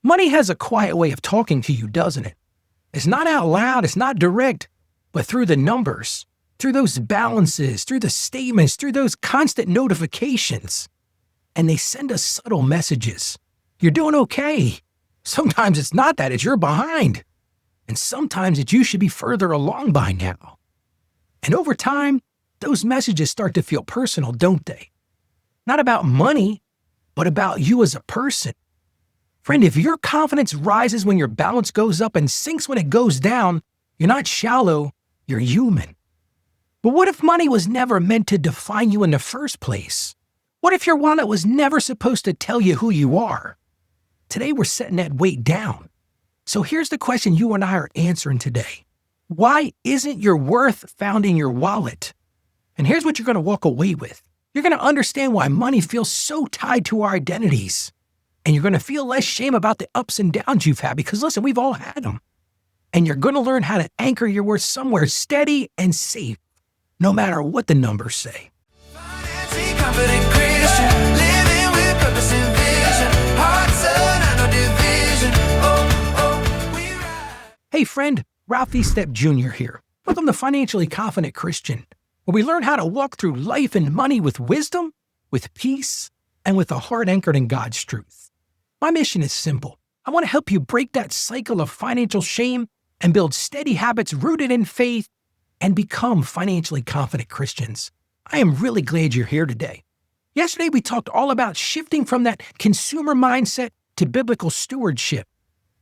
Money has a quiet way of talking to you, doesn't it? It's not out loud, it's not direct, but through the numbers, through those balances, through the statements, through those constant notifications. And they send us subtle messages. You're doing okay. Sometimes it's not that, it's you're behind. And sometimes it's you should be further along by now. And over time, those messages start to feel personal, don't they? Not about money, but about you as a person. Friend, if your confidence rises when your balance goes up and sinks when it goes down, you're not shallow, you're human. But what if money was never meant to define you in the first place? What if your wallet was never supposed to tell you who you are? Today we're setting that weight down. So here's the question you and I are answering today. Why isn't your worth found in your wallet? And here's what you're going to walk away with. You're going to understand why money feels so tied to our identities. And you're going to feel less shame about the ups and downs you've had because, listen, we've all had them. And you're going to learn how to anchor your worth somewhere steady and safe, no matter what the numbers say. Hey friend, Ralph E. Stepp Jr. here. Welcome to Financially Confident Christian, where we learn how to walk through life and money with wisdom, with peace, and with a heart anchored in God's truth. My mission is simple. I want to help you break that cycle of financial shame and build steady habits rooted in faith and become financially confident Christians. I am really glad you're here today. Yesterday, we talked all about shifting from that consumer mindset to biblical stewardship.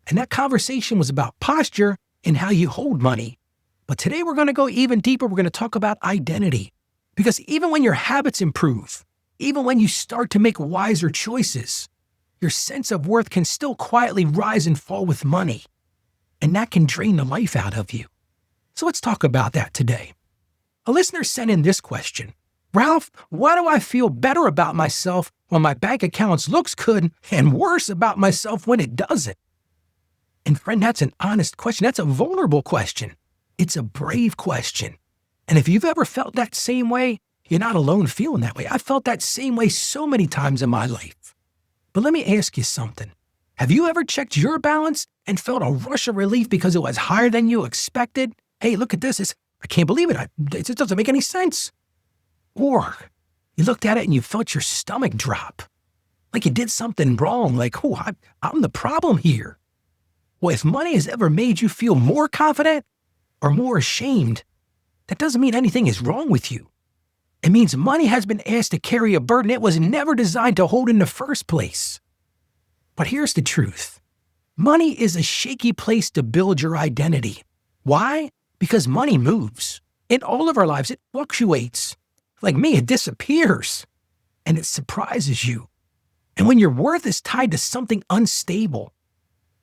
And that conversation was about posture and how you hold money. But today we're going to go even deeper. We're going to talk about identity. Because even when your habits improve, even when you start to make wiser choices, your sense of worth can still quietly rise and fall with money. And that can drain the life out of you. So let's talk about that today. A listener sent in this question. Ralph, why do I feel better about myself when my bank account looks good and worse about myself when it doesn't? And friend, that's an honest question. That's a vulnerable question. It's a brave question. And if you've ever felt that same way, you're not alone feeling that way. I felt that same way so many times in my life. But let me ask you something. Have you ever checked your balance and felt a rush of relief because it was higher than you expected? Hey, look at this. I can't believe it. It just doesn't make any sense. Or you looked at it and you felt your stomach drop. Like you did something wrong. Like, I'm the problem here. Well, if money has ever made you feel more confident or more ashamed, that doesn't mean anything is wrong with you. It means money has been asked to carry a burden it was never designed to hold in the first place. But here's the truth. Money is a shaky place to build your identity. Why? Because money moves. In all of our lives, it fluctuates. Like me, it disappears. And it surprises you. And when your worth is tied to something unstable,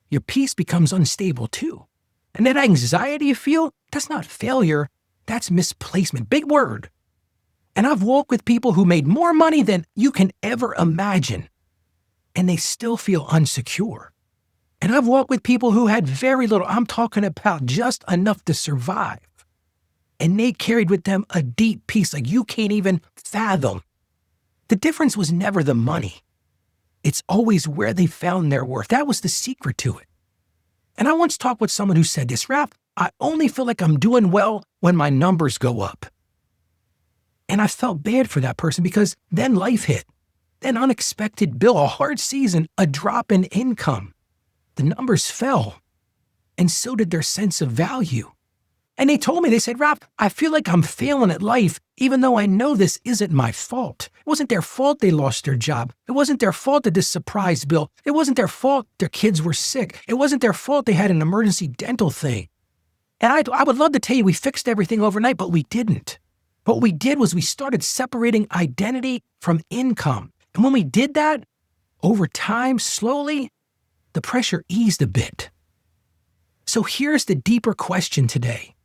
your peace becomes unstable too. And that anxiety you feel, that's not failure, that's misplacement. Big word. And I've walked with people who made more money than you can ever imagine, and they still feel unsecure. And I've walked with people who had very little, I'm talking about just enough to survive. And they carried with them a deep peace like you can't even fathom. The difference was never the money. It's always where they found their worth. That was the secret to it. And I once talked with someone who said this, Ralph, I only feel like I'm doing well when my numbers go up. And I felt bad for that person because then life hit. Then unexpected bill, a hard season, a drop in income. The numbers fell. And so did their sense of value. And they told me, they said, Ralph, I feel like I'm failing at life, even though I know this isn't my fault. It wasn't their fault they lost their job. It wasn't their fault that this surprise bill. It wasn't their fault their kids were sick. It wasn't their fault they had an emergency dental thing. And I would love to tell you we fixed everything overnight, but we didn't. What we did was we started separating identity from income. And when we did that, over time, slowly, the pressure eased a bit. So here's the deeper question today.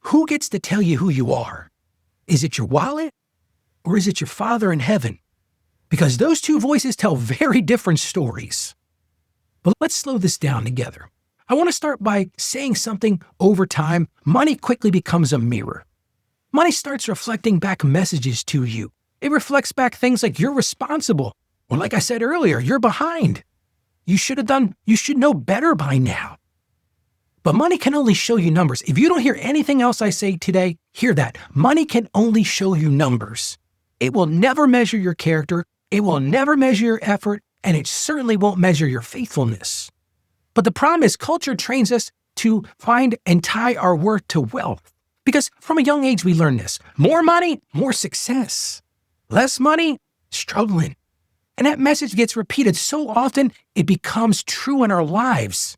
Who gets to tell you who you are? Is it your wallet or is it your Father in heaven? Because those two voices tell very different stories. But let's slow this down together. I want to start by saying something over time. Money quickly becomes a mirror. Money starts reflecting back messages to you. It reflects back things like you're responsible, or like I said earlier, you're behind. You should know better by now. But money can only show you numbers. If you don't hear anything else I say today, hear that. Money can only show you numbers. It will never measure your character. It will never measure your effort, and it certainly won't measure your faithfulness. But the problem is culture trains us to find and tie our worth to wealth. Because from a young age, we learn this. More money, more success. Less money, struggling. And that message gets repeated so often, it becomes true in our lives.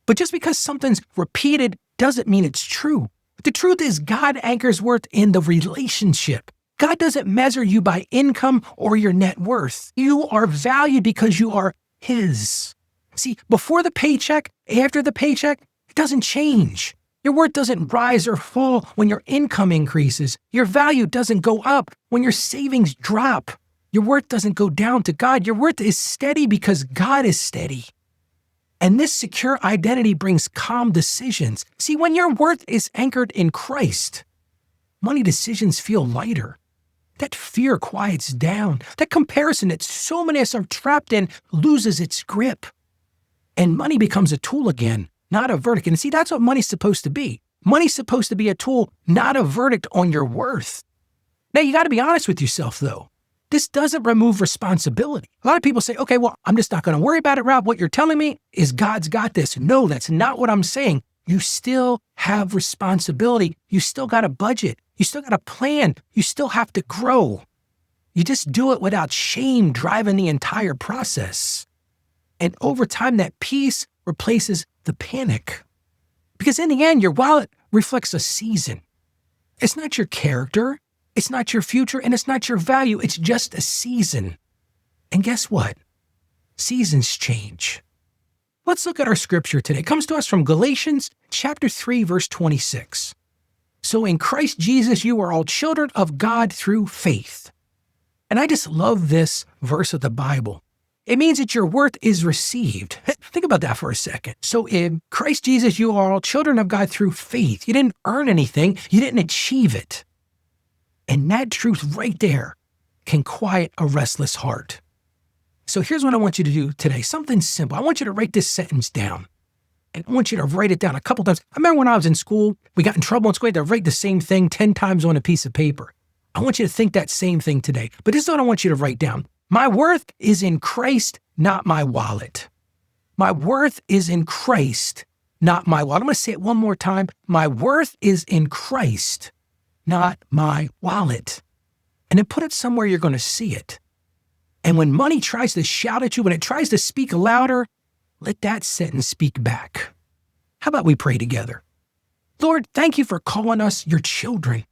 But just because something's repeated doesn't mean it's true. The truth is God anchors worth in the relationship. God doesn't measure you by income or your net worth. You are valued because you are His. See, before the paycheck, after the paycheck, it doesn't change. Your worth doesn't rise or fall when your income increases. Your value doesn't go up when your savings drop. Your worth doesn't go down to God. Your worth is steady because God is steady. And this secure identity brings calm decisions. See, when your worth is anchored in Christ, money decisions feel lighter. That fear quiets down. That comparison that so many of us are trapped in loses its grip. And money becomes a tool again, not a verdict. And see, that's what money's supposed to be. Money's supposed to be a tool, not a verdict on your worth. Now, you got to be honest with yourself, though. This doesn't remove responsibility. A lot of people say, okay, well, I'm just not going to worry about it, Rob. What you're telling me is God's got this. No, that's not what I'm saying. You still have responsibility. You still got a budget. You still got a plan. You still have to grow. You just do it without shame driving the entire process. And over time, that peace replaces the panic. Because in the end, your wallet reflects a season. It's not your character. It's not your future, and it's not your value. It's just a season. And guess what? Seasons change. Let's look at our scripture today. It comes to us from Galatians chapter 3, verse 26. So in Christ Jesus, you are all children of God through faith. And I just love this verse of the Bible. It means that your worth is received. Think about that for a second. So in Christ Jesus, you are all children of God through faith. You didn't earn anything. You didn't achieve it. And that truth right there can quiet a restless heart. So here's what I want you to do today. Something simple. I want you to write this sentence down. And I want you to write it down a couple times. I remember when I was in school, we got in trouble in school. We had to write the same thing 10 times on a piece of paper. I want you to think that same thing today. But this is what I want you to write down. My worth is in Christ, not my wallet. My worth is in Christ, not my wallet. I'm going to say it one more time. My worth is in Christ, not my wallet. And then put it somewhere you're going to see it. And when money tries to shout at you, when it tries to speak louder, let that sentence speak back. How about we pray together? Lord, thank you for calling us your children.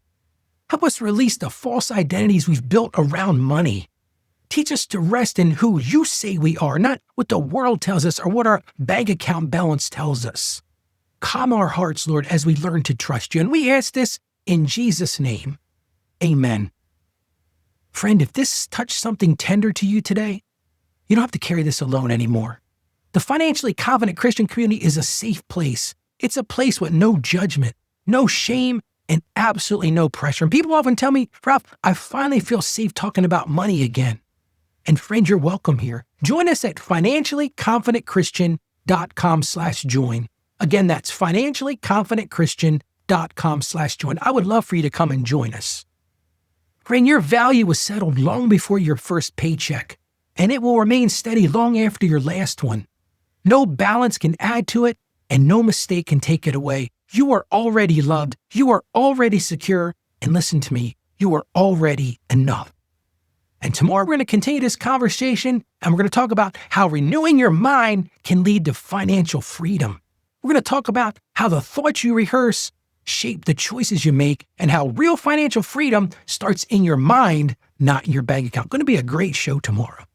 Help us release the false identities we've built around money. Teach us to rest in who you say we are, not what the world tells us or what our bank account balance tells us. Calm our hearts, Lord, as we learn to trust you. And we ask this in Jesus' name. Amen. Friend, if this touched something tender to you today, you don't have to carry this alone anymore. The Financially Confident Christian community is a safe place. It's a place with no judgment, no shame, and absolutely no pressure. And people often tell me, Ralph, I finally feel safe talking about money again. And friend, you're welcome here. Join us at financiallyconfidentchristian.com/join. Again, that's financiallyconfidentchristian.com/join. I would love for you to come and join us. Friend, your value was settled long before your first paycheck, and it will remain steady long after your last one. No balance can add to it, and no mistake can take it away. You are already loved. You are already secure. And listen to me, you are already enough. And tomorrow we're going to continue this conversation, and we're going to talk about how renewing your mind can lead to financial freedom. We're going to talk about how the thoughts you rehearse shape the choices you make, and how real financial freedom starts in your mind, not in your bank account. Going to be a great show tomorrow.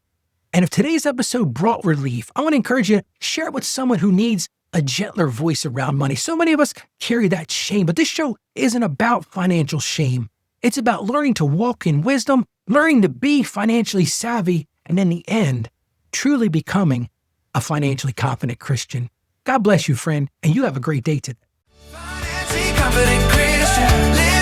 And if today's episode brought relief, I want to encourage you to share it with someone who needs a gentler voice around money. So many of us carry that shame, but this show isn't about financial shame. It's about learning to walk in wisdom, learning to be financially savvy, and in the end, truly becoming a financially confident Christian. God bless you, friend, and you have a great day today. Financially confident Christian.